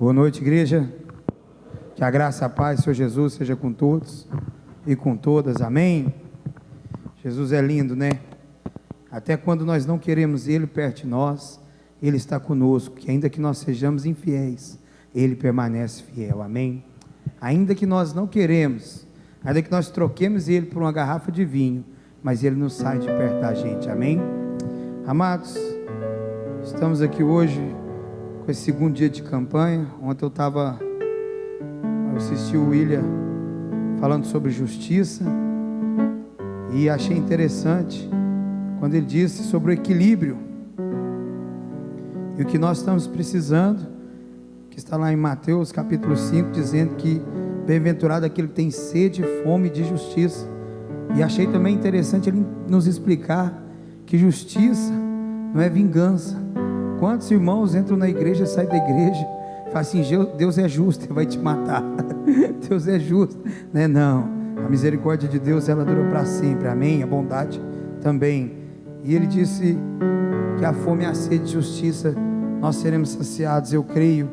Boa noite, igreja. Que a graça e a paz do Senhor Jesus seja com todos e com todas, amém? Jesus é lindo, né? Até quando nós não queremos Ele perto de nós, Ele está conosco, que ainda que nós sejamos infiéis, Ele permanece fiel, amém? Ainda que nós não queremos, ainda que nós troquemos Ele por uma garrafa de vinho, mas Ele não sai de perto da gente, amém? Amados, estamos aqui hoje com esse segundo dia de campanha. Ontem eu assisti o William falando sobre justiça, e achei interessante quando ele disse sobre o equilíbrio, e o que nós estamos precisando, que está lá em Mateus capítulo 5, dizendo que bem-aventurado aquele que tem sede e fome de justiça. E achei também interessante ele nos explicar que justiça não é vingança. Quantos irmãos entram na igreja, saem da igreja, falam assim: Deus é justo, Ele vai te matar. Deus é justo, né? Não, a misericórdia de Deus, ela dura para sempre, amém? A bondade também. E ele disse que a fome e a sede de justiça nós seremos saciados. Eu creio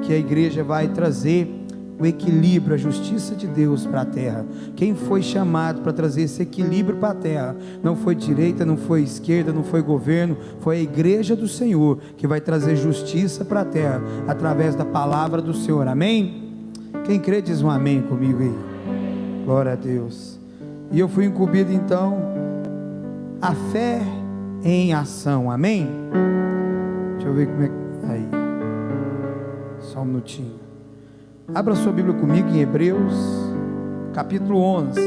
que a igreja vai trazer o equilíbrio, a justiça de Deus para a terra. Quem foi chamado para trazer esse equilíbrio para a terra não foi direita, não foi esquerda, não foi governo, foi a igreja do Senhor que vai trazer justiça para a terra através da palavra do Senhor, amém? Quem crê diz um amém comigo aí. Glória a Deus. E eu fui incumbido então a fé em ação, amém? Deixa eu ver como é que... aí, só um minutinho. Abra sua Bíblia comigo em Hebreus capítulo 11.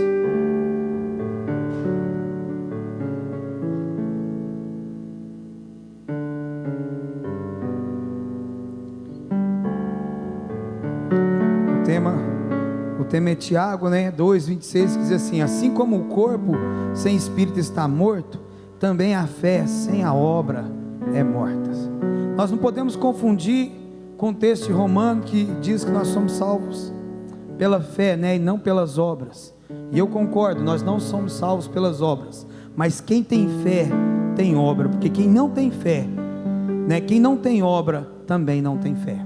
O tema é Tiago, né? 2:26, que diz assim: assim como o corpo sem espírito está morto, também a fé sem a obra é morta. Nós não podemos confundir com o texto de Romano que diz que nós somos salvos pela fé, né, e não pelas obras. E eu concordo, nós não somos salvos pelas obras, mas quem tem fé tem obra, porque quem não tem fé, né, quem não tem obra também não tem fé.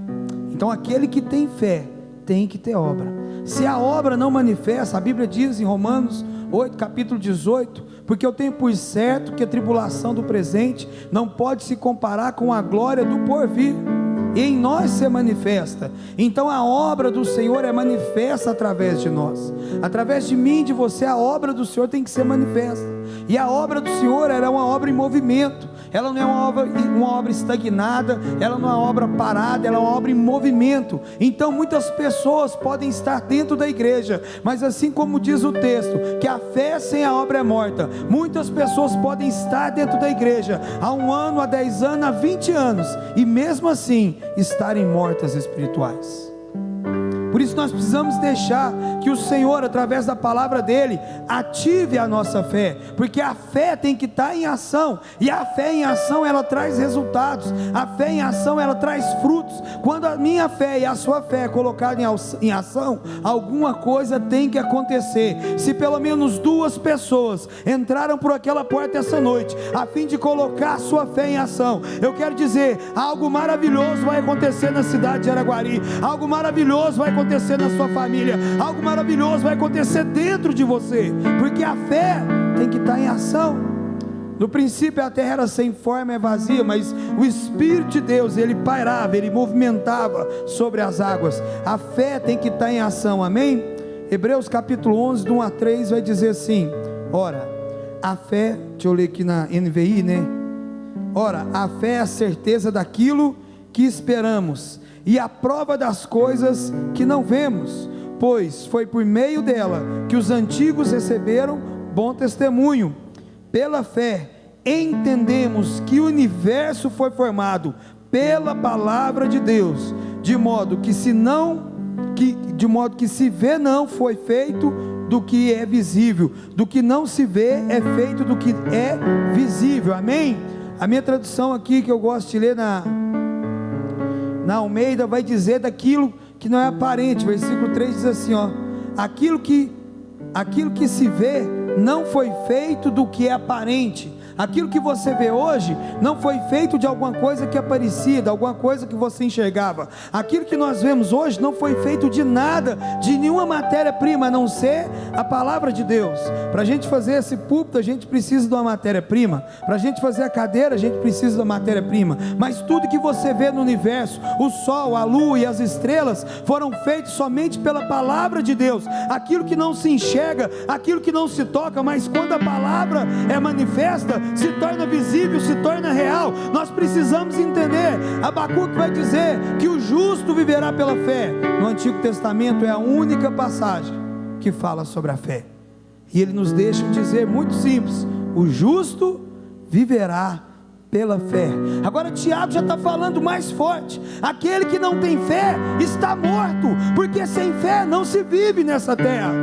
Então aquele que tem fé tem que ter obra. Se a obra não manifesta, a Bíblia diz em Romanos 8, capítulo 18, porque eu tenho por certo que a tribulação do presente não pode se comparar com a glória do porvir, e em nós se manifesta. Então a obra do Senhor é manifesta através de nós, através de mim, de você. A obra do Senhor tem que ser manifesta, e a obra do Senhor era uma obra em movimento. Ela não é uma obra estagnada, ela não é uma obra parada, ela é uma obra em movimento. Então muitas pessoas podem estar dentro da igreja, mas assim como diz o texto, que a fé sem a obra é morta, muitas pessoas podem estar dentro da igreja há 1 ano, há 10 anos, há 20 anos, e mesmo assim estarem mortas espirituais. Por isso nós precisamos deixar que o Senhor, através da palavra dele, ative a nossa fé, porque a fé tem que estar em ação, e a fé em ação ela traz resultados, a fé em ação ela traz frutos. Quando a minha fé e a sua fé é colocada em ação, alguma coisa tem que acontecer. Se pelo menos 2 pessoas entraram por aquela porta essa noite, a fim de colocar a sua fé em ação, eu quero dizer, algo maravilhoso vai acontecer na cidade de Araguari, algo maravilhoso vai acontecer na sua família, algo maravilhoso vai acontecer dentro de você, porque a fé tem que estar em ação. No princípio a terra era sem forma e vazia, mas o Espírito de Deus, ele pairava, ele movimentava sobre as águas. A fé tem que estar em ação, amém? Hebreus capítulo 11, do 1 a 3 vai dizer assim: ora, a fé, deixa eu ler aqui na NVI, né? Ora, a fé é a certeza daquilo que esperamos, e a prova das coisas que não vemos, pois foi por meio dela que os antigos receberam bom testemunho. Pela fé entendemos que o universo foi formado pela palavra de Deus, de modo que se vê não foi feito do que é visível, do que não se vê é feito do que é visível, amém? A minha tradução aqui, que eu gosto de ler na Almeida, vai dizer daquilo que não é aparente. Versículo 3 diz assim, ó: aquilo que se vê não foi feito do que é aparente, Aquilo que você vê hoje não foi feito de alguma coisa que é parecida, alguma coisa que você enxergava. Aquilo que nós vemos hoje não foi feito de nada, de nenhuma matéria-prima, a não ser a palavra de Deus. Para a gente fazer esse púlpito, a gente precisa de uma matéria-prima. Para a gente fazer a cadeira, a gente precisa da matéria-prima. Mas tudo que você vê no universo, o sol, a lua e as estrelas, foram feitos somente pela palavra de Deus. Aquilo que não se enxerga, aquilo que não se toca, mas quando a palavra é manifesta, se torna visível, se torna real. Nós precisamos entender. Abacuque vai dizer que o justo viverá pela fé. No Antigo Testamento é a única passagem que fala sobre a fé, e ele nos deixa dizer muito simples: o justo viverá pela fé. Agora Tiago já está falando mais forte: aquele que não tem fé está morto, porque sem fé não se vive nessa terra.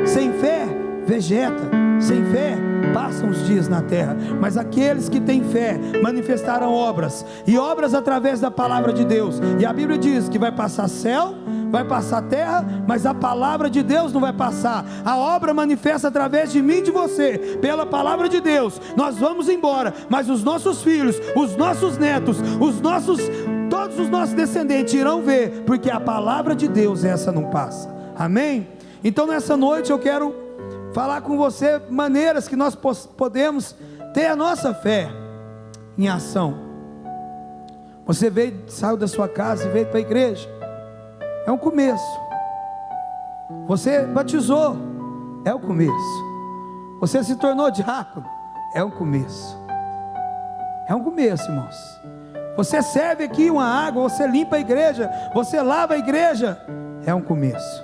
Sem fé vegeta, sem fé passam os dias na terra, mas aqueles que têm fé manifestarão obras, e obras através da palavra de Deus. E a Bíblia diz que vai passar céu, vai passar terra, mas a palavra de Deus não vai passar. A obra manifesta através de mim e de você, pela palavra de Deus. Nós vamos embora, mas os nossos filhos, os nossos netos, todos os nossos descendentes irão ver, porque a palavra de Deus essa não passa. Amém? Então nessa noite eu quero falar com você maneiras que nós podemos ter a nossa fé em ação. Você saiu da sua casa e veio para a igreja, é um começo. Você batizou, é o começo. Você se tornou diácono, é um começo. É um começo, irmãos. Você serve aqui uma água, você limpa a igreja, você lava a igreja, é um começo.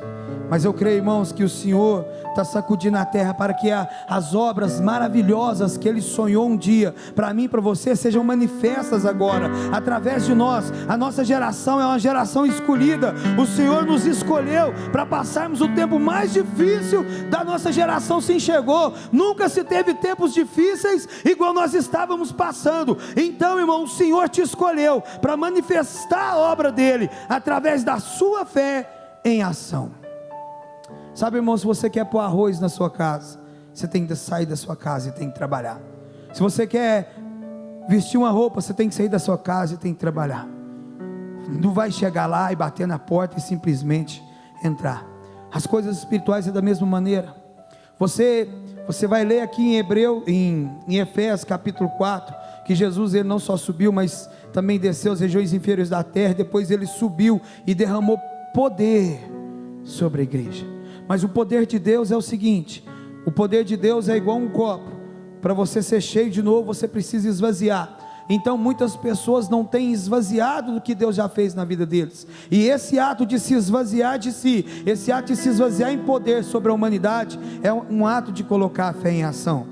Mas eu creio, irmãos, que o Senhor está sacudindo a terra para que as obras maravilhosas que Ele sonhou um dia, para mim e para você, sejam manifestas agora, através de nós. A nossa geração é uma geração escolhida. O Senhor nos escolheu para passarmos o tempo mais difícil da nossa geração. Se enxergou, nunca se teve tempos difíceis igual nós estávamos passando. Então, irmão, o Senhor te escolheu para manifestar a obra dEle, através da sua fé em ação. Sabe, irmão, se você quer pôr arroz na sua casa, você tem que sair da sua casa e tem que trabalhar. Se você quer vestir uma roupa, você tem que sair da sua casa e tem que trabalhar. Não vai chegar lá e bater na porta e simplesmente entrar. As coisas espirituais é da mesma maneira. Você vai ler aqui em Efésios capítulo 4, que Jesus, ele não só subiu, mas também desceu às regiões inferiores da terra. Depois ele subiu e derramou poder sobre a igreja. Mas o poder de Deus é o seguinte: o poder de Deus é igual um copo. Para você ser cheio de novo, você precisa esvaziar. Então muitas pessoas não têm esvaziado do que Deus já fez na vida deles. E esse ato de se esvaziar de si, esse ato de se esvaziar em poder sobre a humanidade, é um ato de colocar a fé em ação.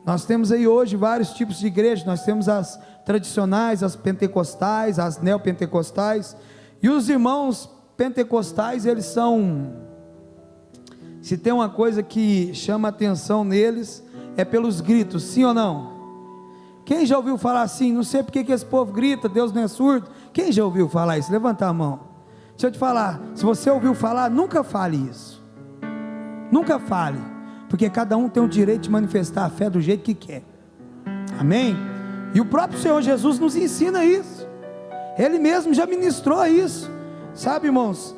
Nós temos aí hoje vários tipos de igrejas. Nós temos as tradicionais, as pentecostais, as neopentecostais. E os irmãos pentecostais, eles são, se tem uma coisa que chama atenção neles, é pelos gritos, sim ou não? Quem já ouviu falar assim? Não sei porque que esse povo grita, Deus não é surdo. Quem já ouviu falar isso? Levanta a mão. Deixa eu te falar, se você ouviu falar, nunca fale isso. Nunca fale, porque cada um tem o direito de manifestar a fé do jeito que quer. Amém? E o próprio Senhor Jesus nos ensina isso. Ele mesmo já ministrou isso. Sabe, irmãos,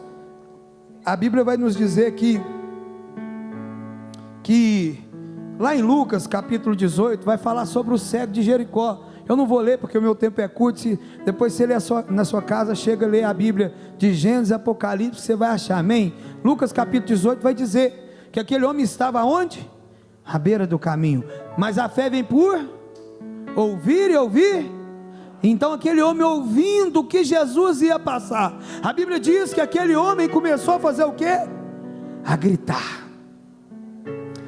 a Bíblia vai nos dizer que lá em Lucas capítulo 18 vai falar sobre o cego de Jericó. Eu não vou ler porque o meu tempo é curto. Depois você lê na sua casa, chega a ler a Bíblia de Gênesis e Apocalipse, você vai achar, amém? Lucas capítulo 18 vai dizer que aquele homem estava onde? À beira do caminho. Mas a fé vem por ouvir e ouvir. Então aquele homem, ouvindo o que Jesus ia passar, a Bíblia diz que aquele homem começou a fazer o quê? A gritar.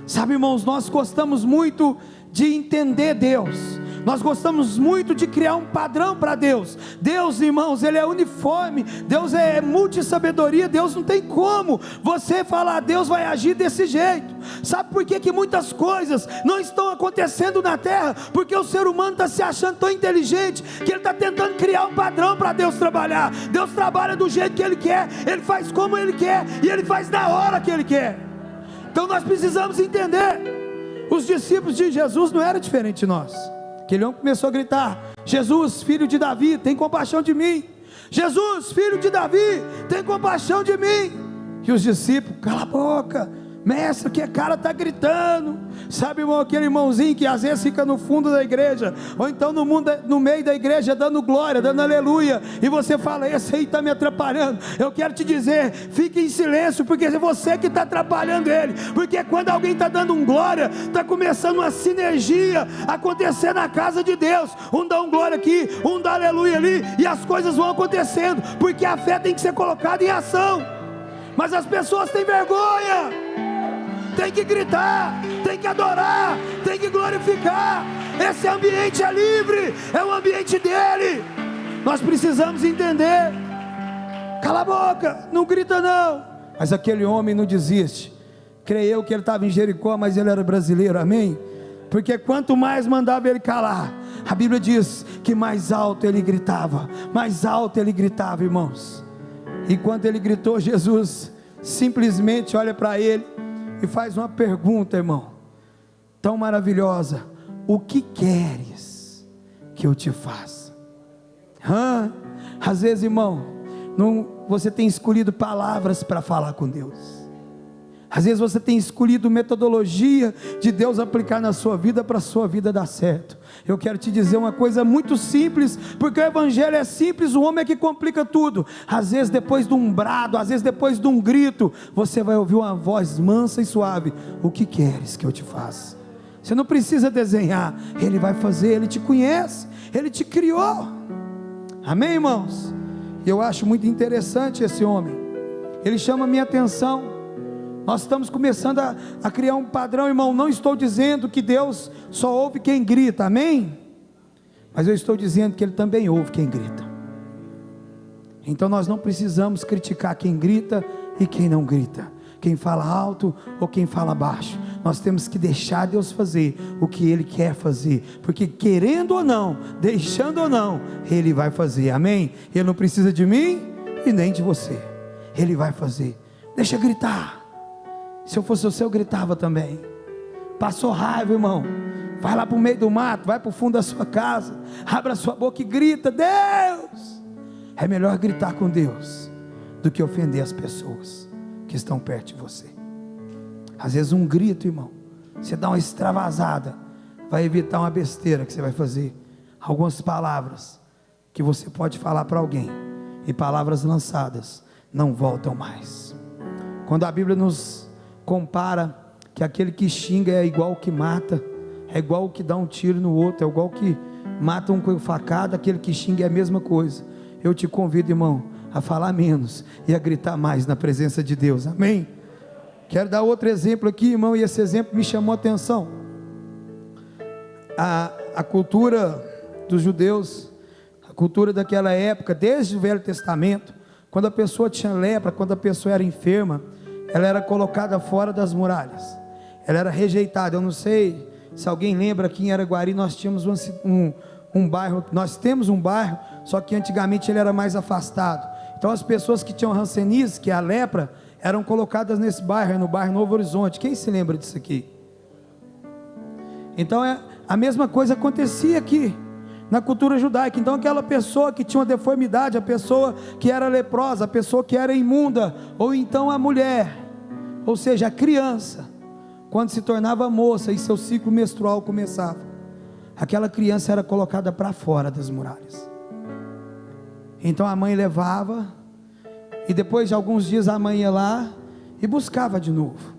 Sabe, irmãos, nós gostamos muito de entender Deus. Nós gostamos muito de criar um padrão para Deus. Deus, irmãos, Ele é uniforme. Deus é multissabedoria. Deus não tem como você falar, Deus vai agir desse jeito. Sabe por que muitas coisas não estão acontecendo na terra? Porque o ser humano está se achando tão inteligente, que ele está tentando criar um padrão para Deus trabalhar. Deus trabalha do jeito que Ele quer, Ele faz como Ele quer, e Ele faz na hora que Ele quer. Então nós precisamos entender. Os discípulos de Jesus não eram diferentes de nós. Aquele homem começou a gritar: Jesus, filho de Davi, tem compaixão de mim. Jesus, filho de Davi, tem compaixão de mim. E os discípulos: cala a boca, mestre, que cara está gritando. Sabe, irmão, aquele irmãozinho que às vezes fica no fundo da igreja, ou então no meio da igreja, dando glória, dando aleluia, e você fala: esse aí está me atrapalhando. Eu quero te dizer, fique em silêncio, porque é você que está atrapalhando ele. Porque quando alguém está dando um glória, está começando uma sinergia acontecer na casa de Deus. Um dá um glória aqui, um dá aleluia ali, e as coisas vão acontecendo, porque a fé tem que ser colocada em ação. Mas as pessoas têm vergonha, tem que gritar, tem que adorar, tem que glorificar. Esse ambiente é livre, é o ambiente dele. Nós precisamos entender. Cala a boca, não grita não. Mas aquele homem não desiste. Creio eu que ele estava em Jericó, mas ele era brasileiro, amém? Porque quanto mais mandava ele calar, a Bíblia diz que mais alto ele gritava, irmãos. E quando ele gritou, Jesus simplesmente olha para ele e faz uma pergunta, irmão, tão maravilhosa: o que queres que eu te faça? Às vezes, irmão, você tem escolhido palavras para falar com Deus. Às vezes você tem escolhido metodologia de Deus aplicar na sua vida, para a sua vida dar certo. Eu quero te dizer uma coisa muito simples, porque o evangelho é simples, o homem é que complica tudo. Às vezes depois de um brado, às vezes depois de um grito, você vai ouvir uma voz mansa e suave: o que queres que eu te faça? Você não precisa desenhar, ele vai fazer, ele te conhece, ele te criou. Amém, irmãos? Eu acho muito interessante esse homem, ele chama a minha atenção. Nós estamos começando a criar um padrão, irmão. Não estou dizendo que Deus só ouve quem grita, amém? Mas eu estou dizendo que Ele também ouve quem grita. Então nós não precisamos criticar quem grita e quem não grita, quem fala alto ou quem fala baixo. Nós temos que deixar Deus fazer o que Ele quer fazer, porque querendo ou não, deixando ou não, Ele vai fazer, amém? Ele não precisa de mim e nem de você, Ele vai fazer. Deixa gritar. Se eu fosse você, eu gritava também. Passou raiva, irmão, vai lá para o meio do mato, vai para o fundo da sua casa, abre a sua boca e grita: Deus! É melhor gritar com Deus do que ofender as pessoas que estão perto de você. Às vezes um grito, irmão, você dá uma extravasada, vai evitar uma besteira que você vai fazer. Algumas palavras que você pode falar para alguém, e palavras lançadas não voltam mais. Quando a Bíblia nos compara que aquele que xinga é igual o que mata, é igual o que dá um tiro no outro, é igual o que mata um com facada, aquele que xinga é a mesma coisa. Eu te convido, irmão, a falar menos e a gritar mais na presença de Deus, amém? Quero dar outro exemplo aqui, irmão, e esse exemplo me chamou a atenção. A cultura dos judeus, a cultura daquela época, desde o Velho Testamento, quando a pessoa tinha lepra, quando a pessoa era enferma, ela era colocada fora das muralhas, ela era rejeitada. Eu não sei se alguém lembra, aqui em Araguari nós tínhamos um bairro, nós temos um bairro, só que antigamente ele era mais afastado. Então as pessoas que tinham hanseníase, que é a lepra, eram colocadas nesse bairro, no bairro Novo Horizonte. Quem se lembra disso aqui? Então a mesma coisa acontecia aqui na cultura judaica. Então aquela pessoa que tinha uma deformidade, a pessoa que era leprosa, a pessoa que era imunda, ou então a mulher, ou seja, a criança, quando se tornava moça e seu ciclo menstrual começava, aquela criança era colocada para fora das muralhas. Então a mãe levava, e depois de alguns dias a mãe ia lá e buscava de novo,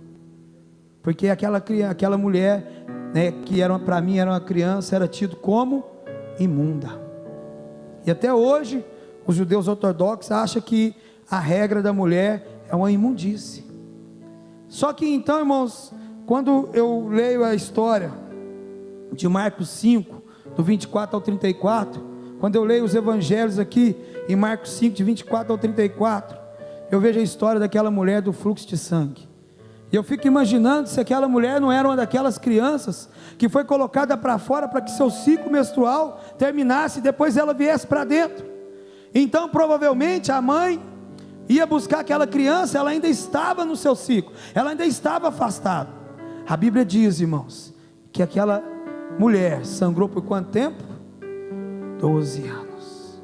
porque aquela mulher, né, que para mim era uma criança, era tido como imunda. E até hoje os judeus ortodoxos acham que a regra da mulher é uma imundície. Só que então, irmãos, quando eu leio a história de Marcos 5, do 24 ao 34, quando eu leio os evangelhos aqui em Marcos 5, de 24 ao 34, eu vejo a história daquela mulher do fluxo de sangue. E eu fico imaginando se aquela mulher não era uma daquelas crianças que foi colocada para fora para que seu ciclo menstrual terminasse e depois ela viesse para dentro. Então provavelmente a mãe ia buscar aquela criança, ela ainda estava no seu ciclo, ela ainda estava afastada. A Bíblia diz, irmãos, que aquela mulher sangrou por quanto tempo? 12 anos.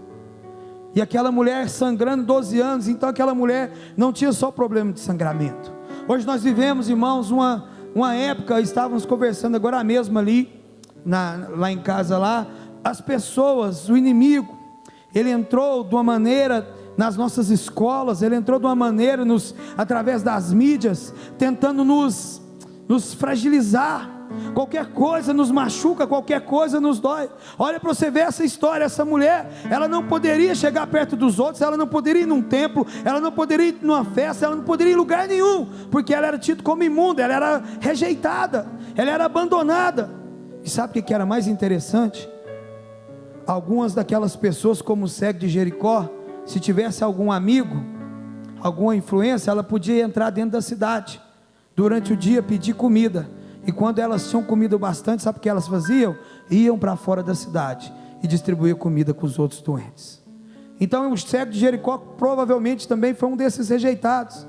E aquela mulher sangrando 12 anos, então aquela mulher não tinha só problema de sangramento. Hoje nós vivemos, irmãos, uma época, estávamos conversando agora mesmo ali, lá em casa lá, as pessoas, o inimigo, ele entrou de uma maneira nas nossas escolas, ele entrou de uma maneira através das mídias, tentando nos fragilizar. Qualquer coisa nos machuca, qualquer coisa nos dói. Olha para você ver essa história. Essa mulher, ela não poderia chegar perto dos outros, ela não poderia ir num templo, ela não poderia ir numa festa, ela não poderia ir em lugar nenhum, porque ela era tida como imunda, ela era rejeitada, ela era abandonada. E sabe o que era mais interessante? Algumas daquelas pessoas, como o cego de Jericó, se tivesse algum amigo, alguma influência, ela podia entrar dentro da cidade durante o dia, pedir comida. E quando elas tinham comido bastante, sabe o que elas faziam? Iam para fora da cidade e distribuíam comida com os outros doentes. Então o cego de Jericó provavelmente também foi um desses rejeitados.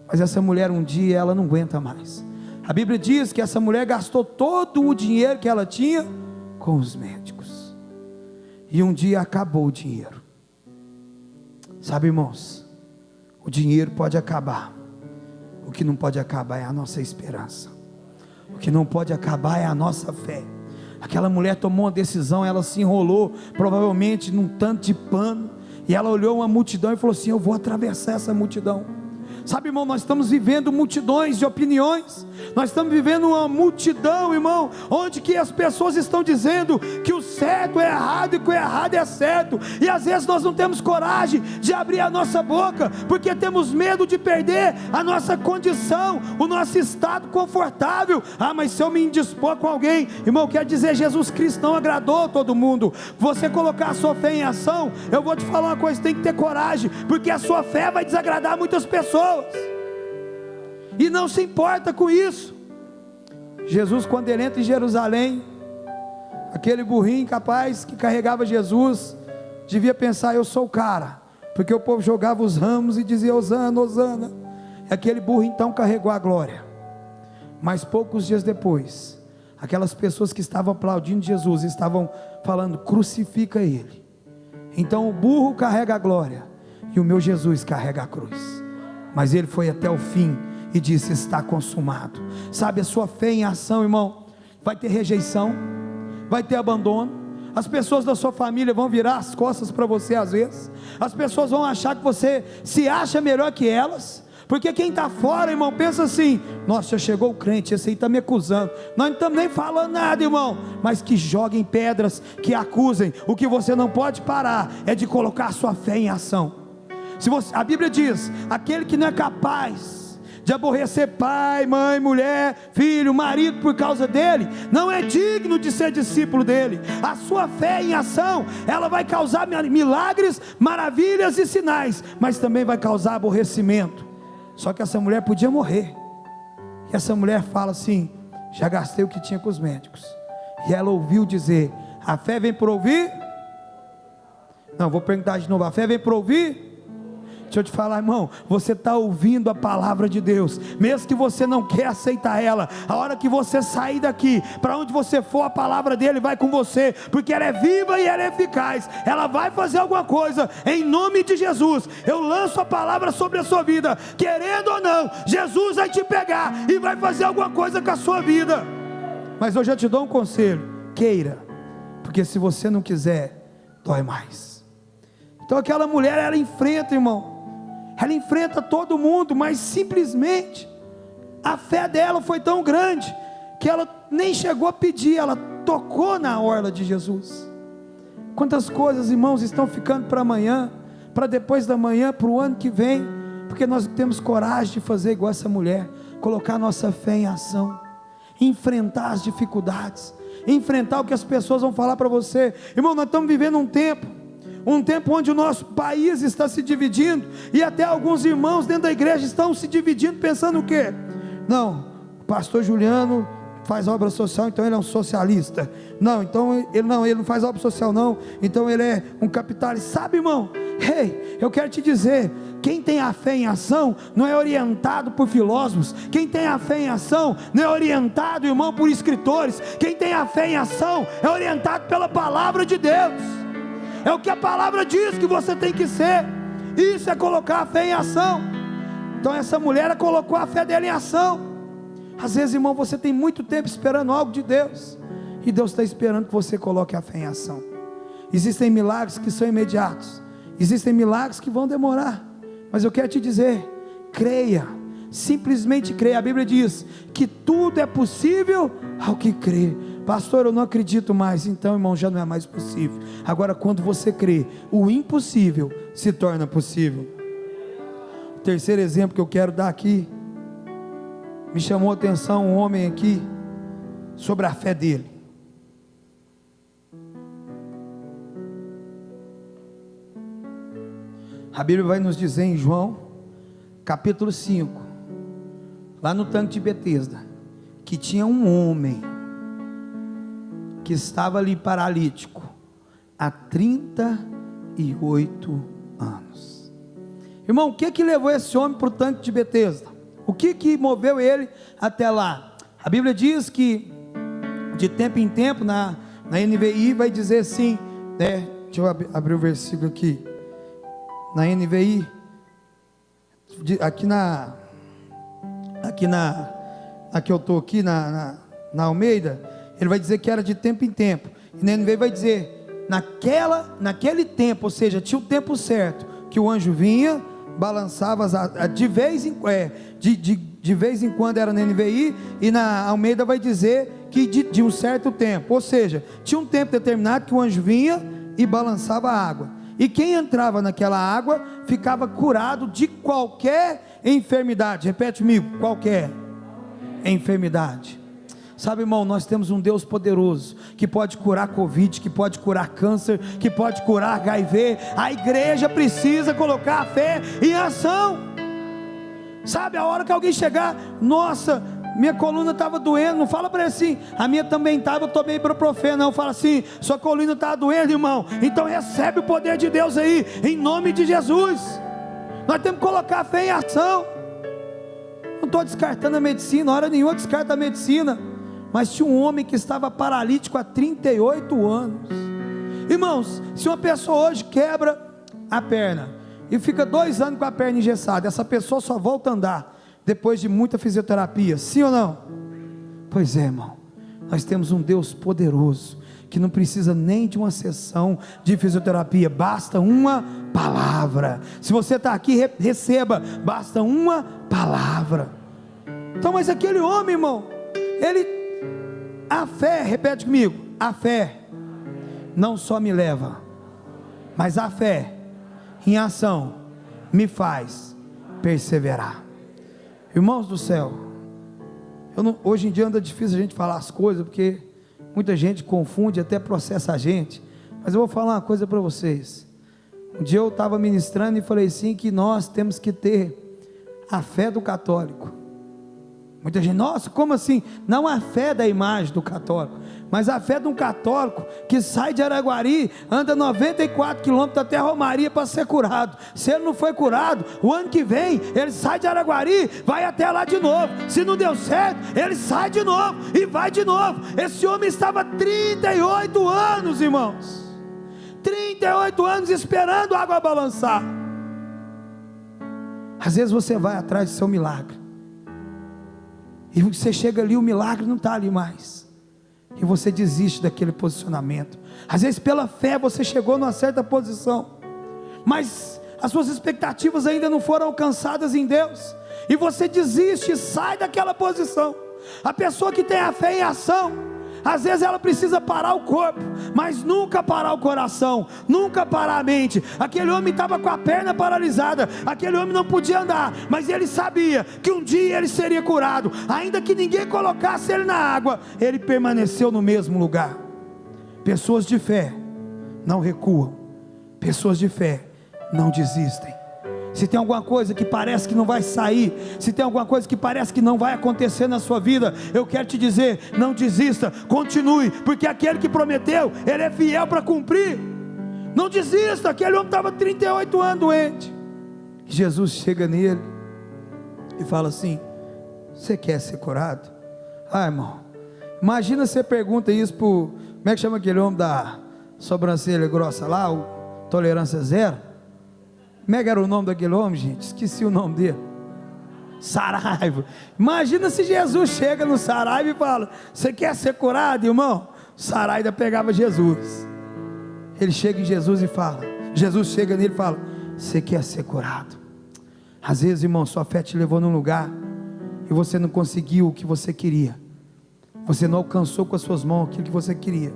Mas essa mulher um dia, ela não aguenta mais. A Bíblia diz que essa mulher gastou todo o dinheiro que ela tinha com os médicos. E um dia acabou o dinheiro. Sabe, irmãos, o dinheiro pode acabar. O que não pode acabar é a nossa esperança. O que não pode acabar é a nossa fé. Aquela mulher tomou uma decisão, ela se enrolou, provavelmente num tanto de pano, e ela olhou uma multidão e falou assim: eu vou atravessar essa multidão. Sabe, irmão, nós estamos vivendo multidões de opiniões, nós estamos vivendo uma multidão, irmão, onde que as pessoas estão dizendo que o certo é errado e que o errado é certo, e às vezes nós não temos coragem de abrir a nossa boca, porque temos medo de perder a nossa condição, o nosso estado confortável. Mas se eu me indispor com alguém, irmão, quer dizer, Jesus Cristo não agradou todo mundo. Você colocar a sua fé em ação, eu vou te falar uma coisa, tem que ter coragem, porque a sua fé vai desagradar muitas pessoas, e não se importa com isso. Jesus, quando ele entra em Jerusalém, aquele burrinho capaz que carregava Jesus, devia pensar: eu sou o cara, porque o povo jogava os ramos e dizia: Hosana, Hosana. E aquele burro então carregou a glória. Mas poucos dias depois, aquelas pessoas que estavam aplaudindo Jesus, estavam falando: crucifica ele. Então o burro carrega a glória, e o meu Jesus carrega a cruz. Mas ele foi até o fim e disse: está consumado. Sabe, a sua fé em ação, irmão, vai ter rejeição, vai ter abandono. As pessoas da sua família vão virar as costas para você às vezes. As pessoas vão achar que você se acha melhor que elas, porque quem está fora, irmão, pensa assim: nossa, já chegou o crente, esse aí está me acusando. Nós não estamos nem falando nada, irmão, mas que joguem pedras, que acusem. O que você não pode parar é de colocar a sua fé em ação. A Bíblia diz: aquele que não é capaz de aborrecer pai, mãe, mulher, filho, marido por causa dele, não é digno de ser discípulo dele. A sua fé em ação, ela vai causar milagres, maravilhas e sinais, mas também vai causar aborrecimento. Só que essa mulher podia morrer, e essa mulher fala assim: já gastei o que tinha com os médicos. E ela ouviu dizer: a fé vem por ouvir? Não, vou perguntar de novo: a fé vem por ouvir? Deixa eu te falar, irmão, você está ouvindo a palavra de Deus, mesmo que você não quer aceitar ela. A hora que você sair daqui, para onde você for, a palavra dele vai com você, porque ela é viva e ela é eficaz. Ela vai fazer alguma coisa, em nome de Jesus. Eu lanço a palavra sobre a sua vida, querendo ou não, Jesus vai te pegar e vai fazer alguma coisa com a sua vida. Mas eu já te dou um conselho: queira, porque se você não quiser, dói mais. Então aquela mulher, ela enfrenta, irmão, ela enfrenta todo mundo, mas simplesmente a fé dela foi tão grande que ela nem chegou a pedir, ela tocou na orla de Jesus. Quantas coisas, irmãos, estão ficando para amanhã, para depois da manhã, para o ano que vem, porque nós temos coragem de fazer igual essa mulher, colocar nossa fé em ação, enfrentar as dificuldades, enfrentar o que as pessoas vão falar para você. Irmão, nós estamos vivendo um tempo onde o nosso país está se dividindo, e até alguns irmãos dentro da igreja estão se dividindo, pensando o quê? Não, o pastor Juliano faz obra social, então ele é um socialista. Não, então ele não faz obra social não, então ele é um capitalista. Sabe, irmão? Eu quero te dizer, quem tem a fé em ação não é orientado por filósofos. Quem tem a fé em ação não é orientado, irmão, por escritores. Quem tem a fé em ação é orientado pela palavra de Deus. É o que a palavra diz que você tem que ser. Isso é colocar a fé em ação. Então essa mulher, ela colocou a fé dela em ação. Às vezes, irmão, você tem muito tempo esperando algo de Deus, e Deus está esperando que você coloque a fé em ação. Existem milagres que são imediatos, existem milagres que vão demorar, mas eu quero te dizer, creia, simplesmente creia. A Bíblia diz que tudo é possível ao que crê. Pastor, eu não acredito mais. Então, irmão, já não é mais possível. Agora, quando você crê, o impossível se torna possível. O terceiro exemplo que eu quero dar aqui, me chamou a atenção um homem aqui, sobre a fé dele. A Bíblia vai nos dizer em João, capítulo 5, lá no tanque de Betesda, que tinha um homem, que estava ali paralítico, há 38 anos. Irmão, o que levou esse homem para o tanque de Betesda? O que moveu ele até lá? A Bíblia diz que, de tempo em tempo, na NVI vai dizer assim, né? Deixa eu abrir o versículo aqui, na NVI, aqui eu estou aqui, na Almeida, ele vai dizer que era de tempo em tempo, e na NVI vai dizer, naquele tempo, ou seja, tinha o tempo certo, que o anjo vinha, balançava de vez em quando era na NVI, e na Almeida vai dizer que de um certo tempo, ou seja, tinha um tempo determinado que o anjo vinha e balançava a água, e quem entrava naquela água ficava curado de qualquer enfermidade. Repete comigo, qualquer enfermidade. Sabe, irmão, nós temos um Deus poderoso, que pode curar Covid, que pode curar câncer, que pode curar HIV. A igreja precisa colocar a fé em ação. Sabe, a hora que alguém chegar, nossa, minha coluna estava doendo, não fala para ele assim, a minha também estava, eu tomei ibuprofeno, não, fala assim, sua coluna está doendo, irmão, então recebe o poder de Deus aí, em nome de Jesus. Nós temos que colocar a fé em ação. Não estou descartando a medicina, hora nenhuma descarta a medicina, mas tinha um homem que estava paralítico há 38 anos. Irmãos, se uma pessoa hoje quebra a perna e fica 2 anos com a perna engessada, essa pessoa só volta a andar depois de muita fisioterapia, sim ou não? Pois é, irmão, nós temos um Deus poderoso, que não precisa nem de uma sessão de fisioterapia, basta uma palavra. Se você está aqui, receba, basta uma palavra. Então, mas aquele homem, irmão, a fé, repete comigo, a fé não só me leva, mas a fé em ação me faz perseverar. Irmãos do céu, hoje em dia anda difícil a gente falar as coisas, porque muita gente confunde, até processa a gente, mas eu vou falar uma coisa para vocês. Um dia eu estava ministrando e falei assim, que nós temos que ter a fé do católico. Muita gente, nossa, como assim? Não a fé da imagem do católico, mas a fé de um católico que sai de Araguari, anda 94 quilômetros até Romaria para ser curado. Se ele não foi curado, o ano que vem ele sai de Araguari, vai até lá de novo. Se não deu certo, ele sai de novo e vai de novo. Esse homem estava 38 anos, irmãos, 38 anos esperando a água balançar. Às vezes você vai atrás do seu milagre, e você chega ali, o milagre não está ali mais, e você desiste daquele posicionamento. Às vezes pela fé você chegou numa certa posição, mas as suas expectativas ainda não foram alcançadas em Deus, e você desiste e sai daquela posição. A pessoa que tem a fé em ação, às vezes ela precisa parar o corpo, mas nunca parar o coração, nunca parar a mente. Aquele homem estava com a perna paralisada, aquele homem não podia andar, mas ele sabia que um dia ele seria curado, ainda que ninguém colocasse ele na água, ele permaneceu no mesmo lugar. Pessoas de fé não recuam, pessoas de fé não desistem. se tem alguma coisa que parece que não vai sair, se tem alguma coisa que parece que não vai acontecer na sua vida, eu quero te dizer, não desista, continue, porque aquele que prometeu, Ele é fiel para cumprir. Não desista. Aquele homem estava 38 anos doente, Jesus chega nele e fala assim: você quer ser curado? Ah, irmão, imagina você pergunta isso para, como é que chama aquele homem da sobrancelha grossa lá, o tolerância zero? Como é que era o nome daquele homem, gente? Esqueci o nome dele. Saraiva. Imagina se Jesus chega no Saraiva e fala: você quer ser curado, irmão? Saraiva pegava Jesus. Ele chega em Jesus e fala, Jesus chega nele e fala: você quer ser curado? Às vezes, irmão, sua fé te levou num lugar e você não conseguiu o que você queria, você não alcançou com as suas mãos aquilo que você queria,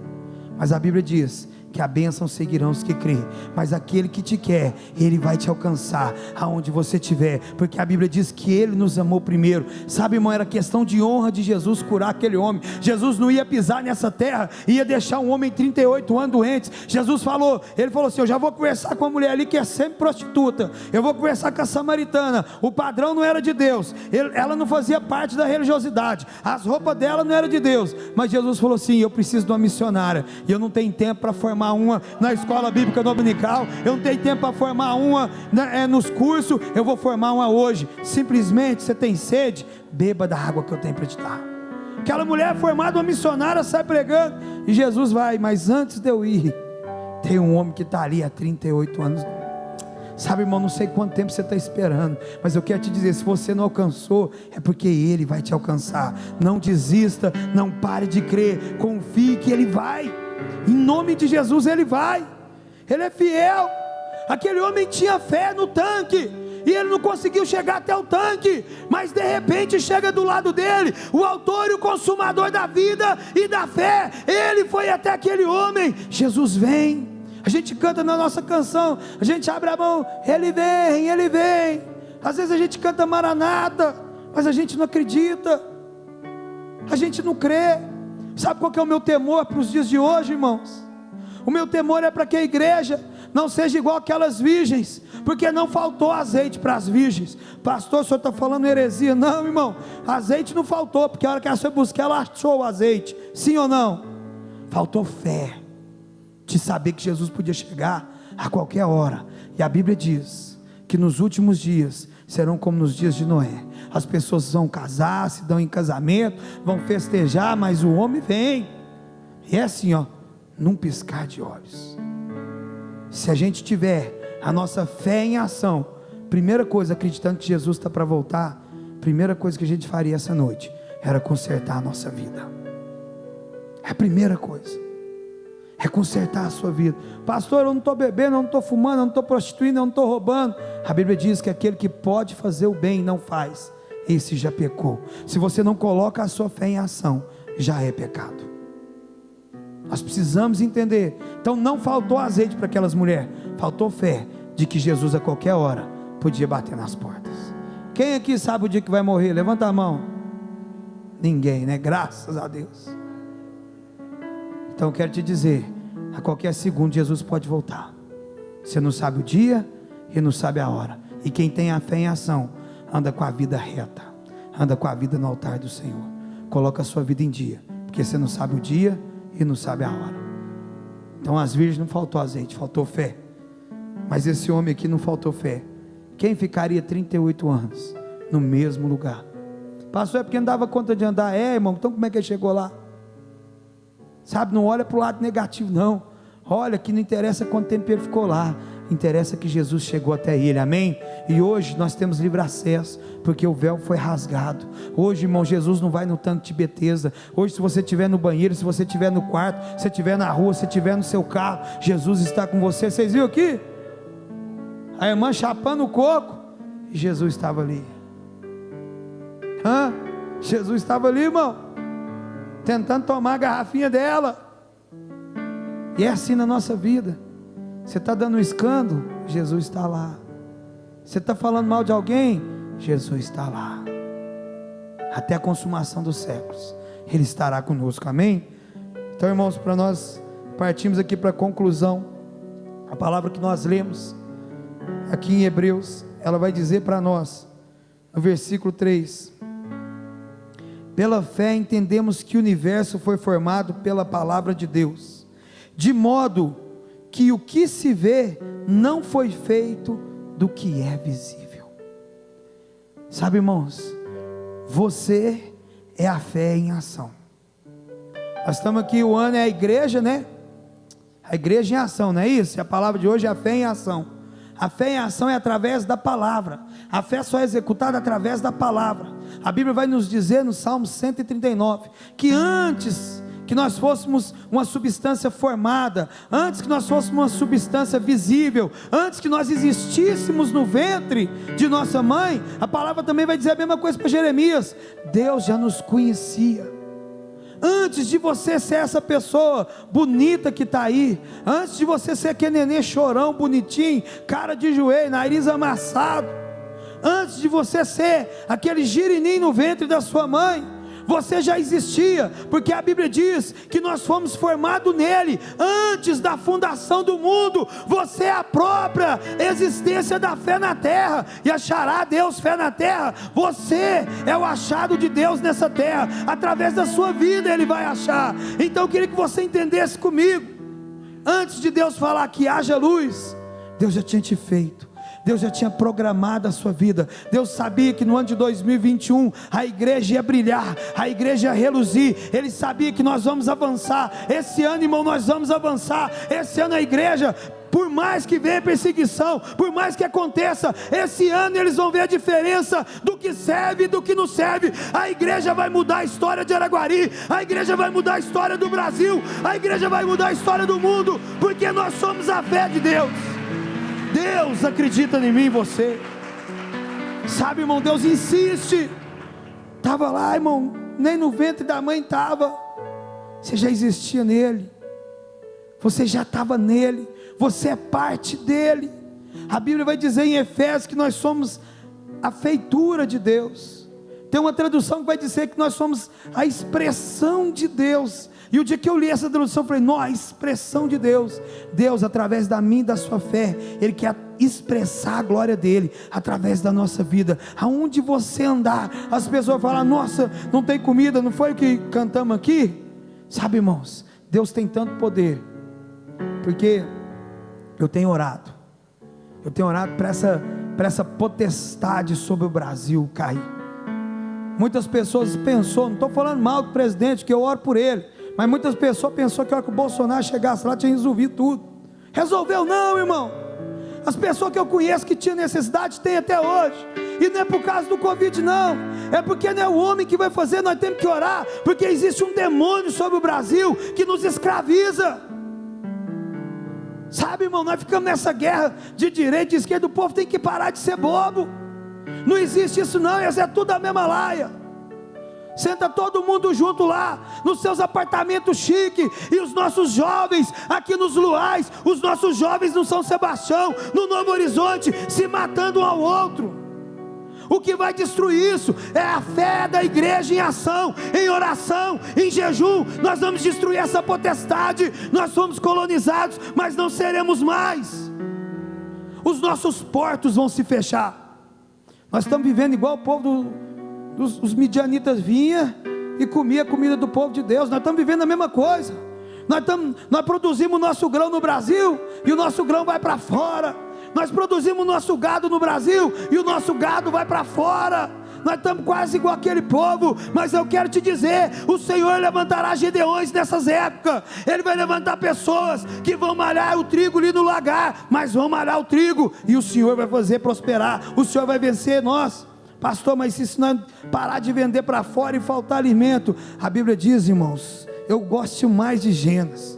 mas a Bíblia diz que a bênção seguirão os que crêem, mas aquele que te quer, Ele vai te alcançar aonde você estiver, porque a Bíblia diz que Ele nos amou primeiro. Sabe, irmão, era questão de honra de Jesus curar aquele homem. Jesus não ia pisar nessa terra, ia deixar um homem 38 anos doente. Jesus falou, Ele falou assim: eu já vou conversar com a mulher ali que é sempre prostituta, eu vou conversar com a samaritana, o padrão não era de Deus, ela não fazia parte da religiosidade, as roupas dela não eram de Deus, mas Jesus falou assim: eu preciso de uma missionária, e eu não tenho tempo para formar uma na escola bíblica dominical, eu não tenho tempo para formar uma nos cursos, eu vou formar uma hoje. Simplesmente, você tem sede? Beba da água que eu tenho para te dar. Aquela mulher formada, uma missionária, sai pregando, e Jesus vai: mas antes de eu ir, tem um homem que está ali há 38 anos. Sabe, irmão, não sei quanto tempo você está esperando, mas eu quero te dizer, se você não alcançou, é porque Ele vai te alcançar. Não desista, não pare de crer, confie que Ele vai. Em nome de Jesus Ele vai, Ele é fiel. Aquele homem tinha fé no tanque, e ele não conseguiu chegar até o tanque, mas de repente chega do lado dele o autor e o consumador da vida e da fé. Ele foi até aquele homem. Jesus vem. A gente canta na nossa canção, a gente abre a mão: Ele vem, Ele vem. Às vezes a gente canta Maranata, mas a gente não acredita, a gente não crê. Sabe qual que é o meu temor para os dias de hoje, irmãos? O meu temor é para que a igreja não seja igual aquelas virgens, porque não faltou azeite para as virgens. Pastor, o senhor está falando heresia? Não, irmão, azeite não faltou, porque a hora que ela foi buscar, ela achou o azeite. Sim ou não? Faltou fé, de saber que Jesus podia chegar a qualquer hora. E a Bíblia diz que nos últimos dias serão como nos dias de Noé. As pessoas vão casar, se dão em casamento, vão festejar, mas o homem vem, e é assim, ó, num piscar de olhos. Se a gente tiver a nossa fé em ação, primeira coisa, acreditando que Jesus está para voltar, primeira coisa que a gente faria essa noite, era consertar a nossa vida. É a primeira coisa, é consertar a sua vida. Pastor, eu não estou bebendo, eu não estou fumando, eu não estou prostituindo, eu não estou roubando. A Bíblia diz que aquele que pode fazer o bem e não faz, esse já pecou. Se você não coloca a sua fé em ação, já é pecado. Nós precisamos entender. Então não faltou azeite para aquelas mulheres, faltou fé de que Jesus a qualquer hora podia bater nas portas. Quem aqui sabe o dia que vai morrer? Levanta a mão. Ninguém, né? Graças a Deus. Então eu quero te dizer, a qualquer segundo Jesus pode voltar. Você não sabe o dia e não sabe a hora. E quem tem a fé em ação, anda com a vida reta, anda com a vida no altar do Senhor. Coloca a sua vida em dia, porque você não sabe o dia e não sabe a hora. Então as virgens não faltou azeite, faltou fé. Mas esse homem aqui não faltou fé. Quem ficaria 38 anos no mesmo lugar? Pastor, é porque não dava conta de andar. É, irmão, então como é que ele chegou lá? Sabe, não olha para o lado negativo não. Olha que não interessa quanto tempo ele ficou lá, interessa que Jesus chegou até ele, amém? E hoje nós temos livre acesso, porque o véu foi rasgado. Hoje, irmão, Jesus não vai no tanque de Betesda. Hoje, se você estiver no banheiro, se você estiver no quarto, se você estiver na rua, se você estiver no seu carro, Jesus está com você. Vocês viram aqui? A irmã chapando o coco, e Jesus estava ali. Jesus estava ali, irmão, tentando tomar a garrafinha dela. E é assim na nossa vida. Você está dando um escândalo, Jesus está lá. Você está falando mal de alguém, Jesus está lá. Até a consumação dos séculos, Ele estará conosco, amém? Então, irmãos, para nós partimos aqui para a conclusão, a palavra que nós lemos aqui em Hebreus ela vai dizer para nós, no versículo 3: pela fé entendemos que o universo foi formado pela palavra de Deus, de modo que o que se vê não foi feito do que é visível. Sabe, irmãos, você é a fé em ação. Nós estamos aqui, o ano é a igreja, né? A igreja em ação, não é isso? A palavra de hoje é a fé em ação. A fé em ação é através da palavra. A fé só é executada através da palavra. A Bíblia vai nos dizer no Salmo 139, que antes que nós fôssemos uma substância formada, antes que nós fôssemos uma substância visível, antes que nós existíssemos no ventre de nossa mãe, a palavra também vai dizer a mesma coisa para Jeremias: Deus já nos conhecia. Antes de você ser essa pessoa bonita que está aí, antes de você ser aquele nenê chorão, bonitinho, cara de joelho, nariz amassado, antes de você ser aquele girininho no ventre da sua mãe, você já existia, porque a Bíblia diz que nós fomos formados nele, antes da fundação do mundo. Você é a própria existência da fé na terra, e achará Deus fé na terra. Você é o achado de Deus nessa terra, através da sua vida Ele vai achar. Então eu queria que você entendesse comigo, antes de Deus falar que haja luz, Deus já tinha te feito. Deus já tinha programado a sua vida. Deus sabia que no ano de 2021 a igreja ia brilhar, a igreja ia reluzir. Ele sabia que nós vamos avançar. Esse ano, irmão, nós vamos avançar. Esse ano a igreja, por mais que venha perseguição, por mais que aconteça, esse ano eles vão ver a diferença do que serve e do que não serve. A igreja vai mudar a história de Araguari, a igreja vai mudar a história do Brasil, a igreja vai mudar a história do mundo, porque nós somos a fé de Deus. Deus acredita em mim e você. Sabe, irmão, Deus insiste. Estava lá, irmão, nem no ventre da mãe estava. Você já existia nele. Você já estava nele. Você é parte dele. A Bíblia vai dizer em Efésios que nós somos a feitura de Deus. Tem uma tradução que vai dizer que nós somos a expressão de Deus. E o dia que eu li essa tradução, eu falei: não, a expressão de Deus. Deus, através da minha e da sua fé, Ele quer expressar a glória dEle, através da nossa vida. Aonde você andar, as pessoas falam: nossa, não tem comida, não foi o que cantamos aqui? Sabe, irmãos, Deus tem tanto poder, porque eu tenho orado para essa potestade sobre o Brasil cair. Muitas pessoas pensou, não estou falando mal do presidente, que eu oro por ele, mas muitas pessoas pensou que a hora que o Bolsonaro chegasse lá tinha resolvido tudo. Resolveu não, irmão. As pessoas que eu conheço que tinham necessidade, tem até hoje. E não é por causa do Covid não, é porque não é o homem que vai fazer. Nós temos que orar, porque existe um demônio sobre o Brasil que nos escraviza. Sabe, irmão, nós ficamos nessa guerra de direita e de esquerda. O povo tem que parar de ser bobo. Não existe isso não, isso é tudo a mesma laia. Senta todo mundo junto lá, nos seus apartamentos chiques, e os nossos jovens, aqui nos Luais, os nossos jovens no São Sebastião, no Novo Horizonte, se matando um ao outro. O que vai destruir isso é a fé da igreja em ação, em oração, em jejum. Nós vamos destruir essa potestade. Nós fomos colonizados, mas não seremos mais. Os nossos portos vão se fechar. Nós estamos vivendo igual o povo os midianitas vinha e comia a comida do povo de Deus. Nós estamos vivendo a mesma coisa. Nós produzimos o nosso grão no Brasil e o nosso grão vai para fora. Nós produzimos o nosso gado no Brasil e o nosso gado vai para fora. Nós estamos quase igual aquele povo. Mas eu quero te dizer, o Senhor levantará Gedeões nessas épocas. Ele vai levantar pessoas que vão malhar o trigo ali no lagar, mas vão malhar o trigo, e o Senhor vai fazer prosperar. O Senhor vai vencer nós. Pastor, mas se nós parar de vender para fora e faltar alimento, a Bíblia diz, irmãos, eu gosto mais de Gênesis.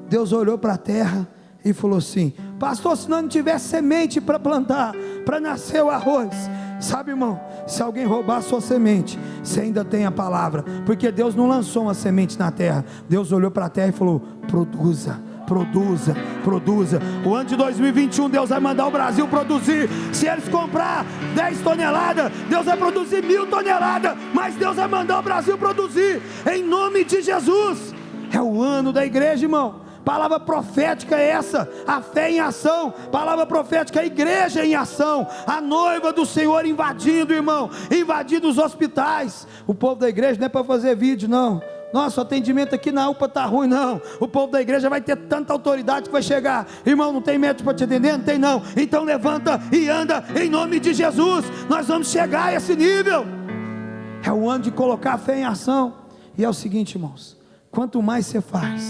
Deus olhou para a terra e falou assim: pastor, se nós não tiver semente para plantar, para nascer o arroz, sabe, irmão, se alguém roubar a sua semente, você ainda tem a palavra, porque Deus não lançou uma semente na terra. Deus olhou para a terra e falou: produza, produza, produza. O ano de 2021 Deus vai mandar o Brasil produzir. Se eles comprar 10 toneladas, Deus vai produzir 1000 toneladas, mas Deus vai mandar o Brasil produzir, em nome de Jesus. É o ano da igreja, irmão. Palavra profética é essa, a fé em ação. Palavra profética, a igreja em ação, a noiva do Senhor invadindo, irmão, invadindo os hospitais. O povo da igreja não é para fazer vídeo, não. Nossa, o atendimento aqui na UPA está ruim, não. O povo da igreja vai ter tanta autoridade que vai chegar. Irmão, não tem médico para te atender? Não tem, não. Então levanta e anda em nome de Jesus. Nós vamos chegar a esse nível. É o ano de colocar a fé em ação. E é o seguinte, irmãos, quanto mais você faz,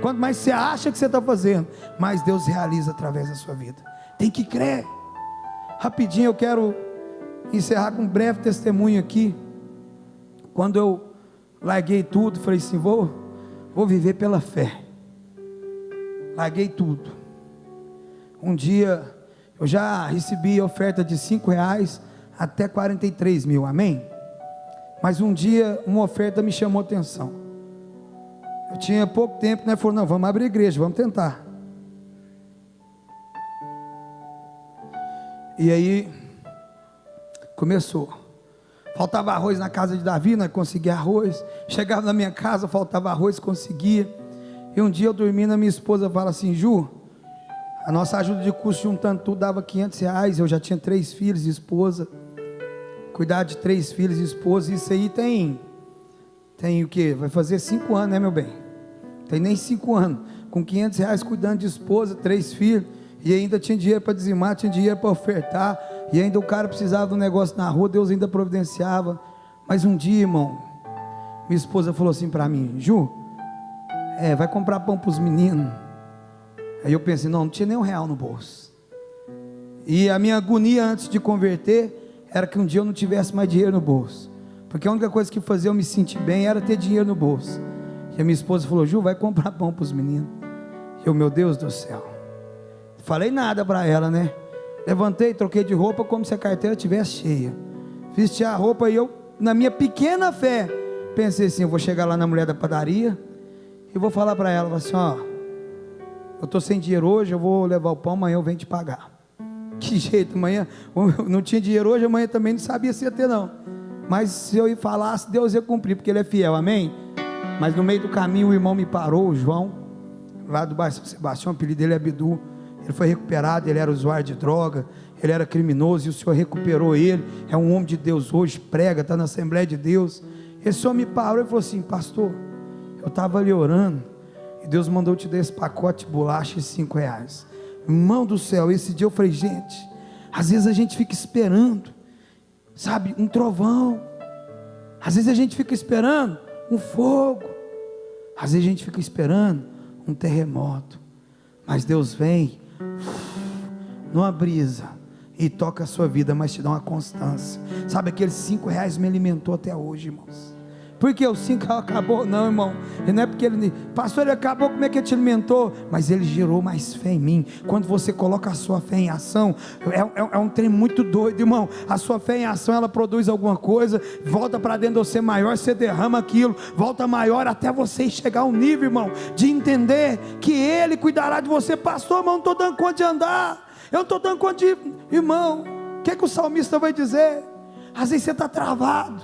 quanto mais você acha que você está fazendo, mais Deus realiza através da sua vida. Tem que crer. Rapidinho, eu quero encerrar com um breve testemunho aqui. Quando eu larguei tudo, falei assim, vou viver pela fé. Larguei tudo. Um dia, eu já recebi oferta de R$5 até 43 mil, amém? Mas um dia, uma oferta me chamou a atenção. Eu tinha pouco tempo, né? Falou, não, vamos abrir a igreja, vamos tentar. E aí, começou. Faltava arroz na casa de Davi, nós conseguia arroz. Chegava na minha casa, faltava arroz, conseguia. E um dia eu dormindo, a minha esposa fala assim, Ju, a nossa ajuda de custo juntando tudo dava R$500. Eu já tinha 3 filhos e esposa. Cuidar de 3 filhos e esposa, isso aí tem o quê? Vai fazer 5 anos, né, meu bem? Tem nem 5 anos. Com R$500 cuidando de esposa, 3 filhos. E ainda tinha dinheiro para dizimar, tinha dinheiro para ofertar. E ainda o cara precisava de um negócio na rua, Deus ainda providenciava. Mas um dia, irmão, minha esposa falou assim para mim, Ju, vai comprar pão para os meninos. Aí eu pensei, não tinha nem R$1 no bolso. E a minha agonia antes de converter era que um dia eu não tivesse mais dinheiro no bolso. Porque a única coisa que fazia eu me sentir bem era ter dinheiro no bolso. E a minha esposa falou, Ju, vai comprar pão para os meninos. E eu, meu Deus do céu. Falei nada para ela, né? Levantei, troquei de roupa como se a carteira estivesse cheia. Vesti a roupa e eu, na minha pequena fé, pensei assim, eu vou chegar lá na mulher da padaria e vou falar para ela, assim, ó, eu estou sem dinheiro hoje, eu vou levar o pão, amanhã eu venho te pagar. Que jeito, amanhã, eu não tinha dinheiro hoje, amanhã também não sabia se ia ter não. Mas se eu falasse, Deus ia cumprir, porque Ele é fiel, amém? Mas no meio do caminho o irmão me parou, o João, lá do bairro São Sebastião, o apelido dele é Abdu. Ele foi recuperado, ele era usuário de droga, ele era criminoso e o Senhor recuperou ele. É um homem de Deus hoje, prega, está na Assembleia de Deus. Esse homem me parou e falou assim, pastor, eu estava ali orando e Deus mandou te dar esse pacote de bolacha e R$5. Irmão do céu, esse dia eu falei, gente, às vezes a gente fica esperando, sabe, um trovão, às vezes a gente fica esperando um fogo, às vezes a gente fica esperando um terremoto, mas Deus vem numa brisa e toca a sua vida, mas te dá uma constância. Sabe, aqueles R$5 me alimentou até hoje, irmãos. Porque o 5 acabou? Não, irmão. E não é porque ele, pastor, ele acabou, como é que ele te alimentou? Mas ele gerou mais fé em mim. Quando você coloca a sua fé em ação, é um trem muito doido, irmão. A sua fé em ação, ela produz alguma coisa, volta para dentro de você maior, você derrama aquilo, volta maior até você chegar a um nível, irmão, de entender que Ele cuidará de você. Pastor, irmão, não estou dando conta de andar, eu não estou dando conta de... Irmão, o que é que o salmista vai dizer? Às vezes você está travado.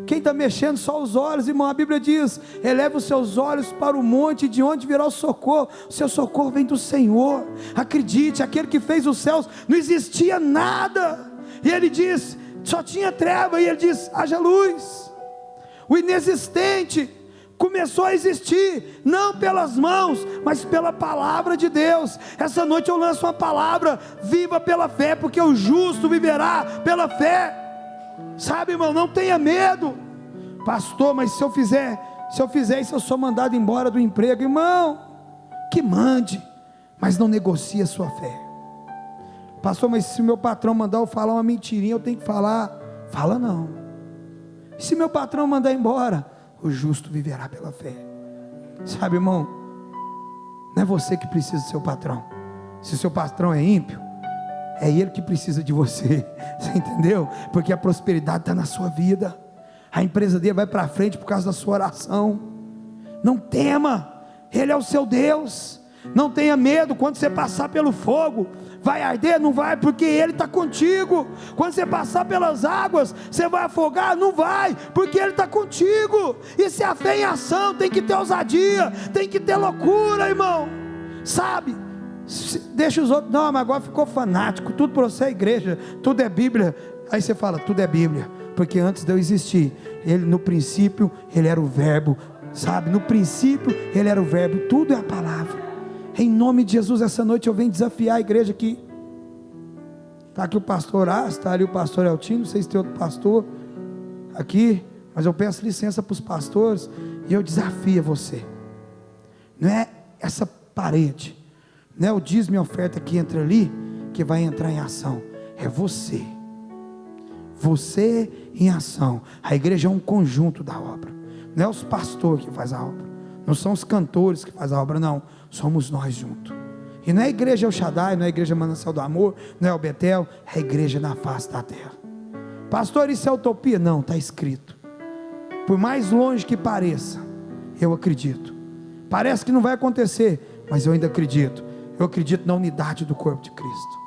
Quem está mexendo só os olhos, irmão, a Bíblia diz, eleva os seus olhos para o monte, de onde virá o socorro? O seu socorro vem do Senhor. Acredite, aquele que fez os céus, não existia nada, e Ele diz, só tinha treva, e Ele diz, haja luz. O inexistente começou a existir, não pelas mãos, mas pela palavra de Deus. Essa noite eu lanço uma palavra, viva pela fé, porque o justo viverá pela fé. Sabe, irmão, não tenha medo. Pastor, mas se eu fizer isso, eu sou mandado embora do emprego. Irmão, que mande, mas não negocie a sua fé. Pastor, mas se meu patrão mandar eu falar uma mentirinha, eu tenho que falar. Fala não. Se meu patrão mandar embora, o justo viverá pela fé. Sabe, irmão, não é você que precisa do seu patrão. Se o seu patrão é ímpio, é Ele que precisa de você. Você entendeu? Porque a prosperidade está na sua vida. A empresa dele vai para frente por causa da sua oração. Não tema, Ele é o seu Deus. Não tenha medo quando você passar pelo fogo. Vai arder? Não vai, porque Ele está contigo. Quando você passar pelas águas, você vai afogar? Não vai, porque Ele está contigo. E se a fé em ação, tem que ter ousadia, tem que ter loucura, irmão. Sabe? Deixa os outros, não, mas agora ficou fanático, tudo para você é igreja, tudo é Bíblia. Aí você fala, tudo é Bíblia, porque antes de eu existir, Ele no princípio, Ele era o verbo, sabe? No princípio, Ele era o verbo, tudo é a palavra. Em nome de Jesus, essa noite eu venho desafiar a igreja aqui. Está aqui o pastor As, está ali o pastor Eltinho, não sei se tem outro pastor aqui, mas eu peço licença para os pastores, e eu desafio você. Não é essa parede, não é o dízimo e a oferta que entra ali, que vai entrar em ação, é você. Você em ação. A igreja é um conjunto da obra, não é os pastores que fazem a obra, não são os cantores que fazem a obra, não, somos nós juntos. E não é a igreja El Shaddai, não é a igreja Manancial do Amor, não é o Betel, é a igreja na face da terra. Pastor, isso é utopia? Não, está escrito. Por mais longe que pareça, eu acredito. Parece que não vai acontecer, mas eu ainda acredito. Eu acredito na unidade do corpo de Cristo.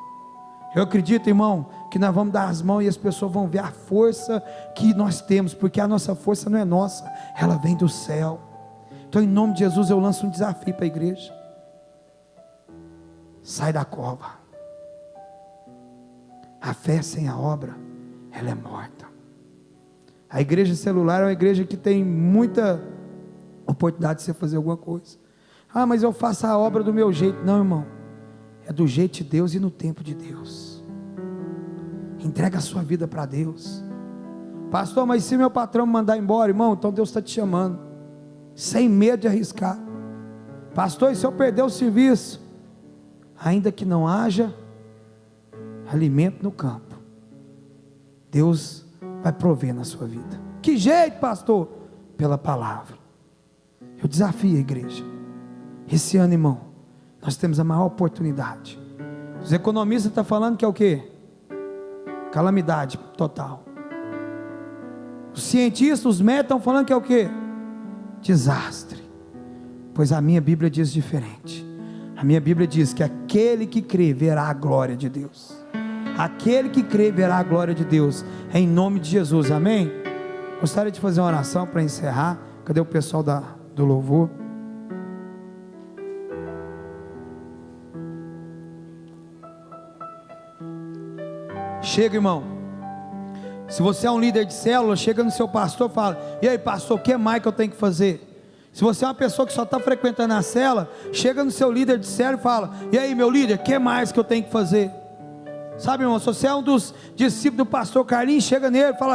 Eu acredito, irmão, que nós vamos dar as mãos e as pessoas vão ver a força que nós temos, porque a nossa força não é nossa, ela vem do céu. Então, em nome de Jesus, eu lanço um desafio para a igreja. Sai da cova. A fé sem a obra, ela é morta. A igreja celular é uma igreja que tem muita oportunidade de você fazer alguma coisa. Ah, mas eu faço a obra do meu jeito. Não, irmão, é do jeito de Deus e no tempo de Deus. Entrega a sua vida para Deus. Pastor, mas se meu patrão me mandar embora, irmão, então Deus está te chamando, sem medo de arriscar. Pastor, e se eu perder o serviço? Ainda que não haja alimento no campo, Deus vai prover na sua vida. Que jeito, pastor? Pela palavra. Eu desafio a igreja. Esse ano, irmão, nós temos a maior oportunidade. Os economistas estão falando que é o quê? Calamidade total. Os cientistas, os médicos estão falando que é o quê? Desastre. Pois a minha Bíblia diz diferente. A minha Bíblia diz que aquele que crê verá a glória de Deus. Aquele que crê verá a glória de Deus. Em nome de Jesus, amém? Gostaria de fazer uma oração para encerrar. Cadê o pessoal do louvor? Chega, irmão. Se você é um líder de célula, chega no seu pastor e fala: e aí, pastor, o que mais que eu tenho que fazer? Se você é uma pessoa que só está frequentando a célula, chega no seu líder de célula e fala: e aí, meu líder, o que mais que eu tenho que fazer? Sabe, irmão, se você é um dos discípulos do pastor Carlinhos, chega nele e fala: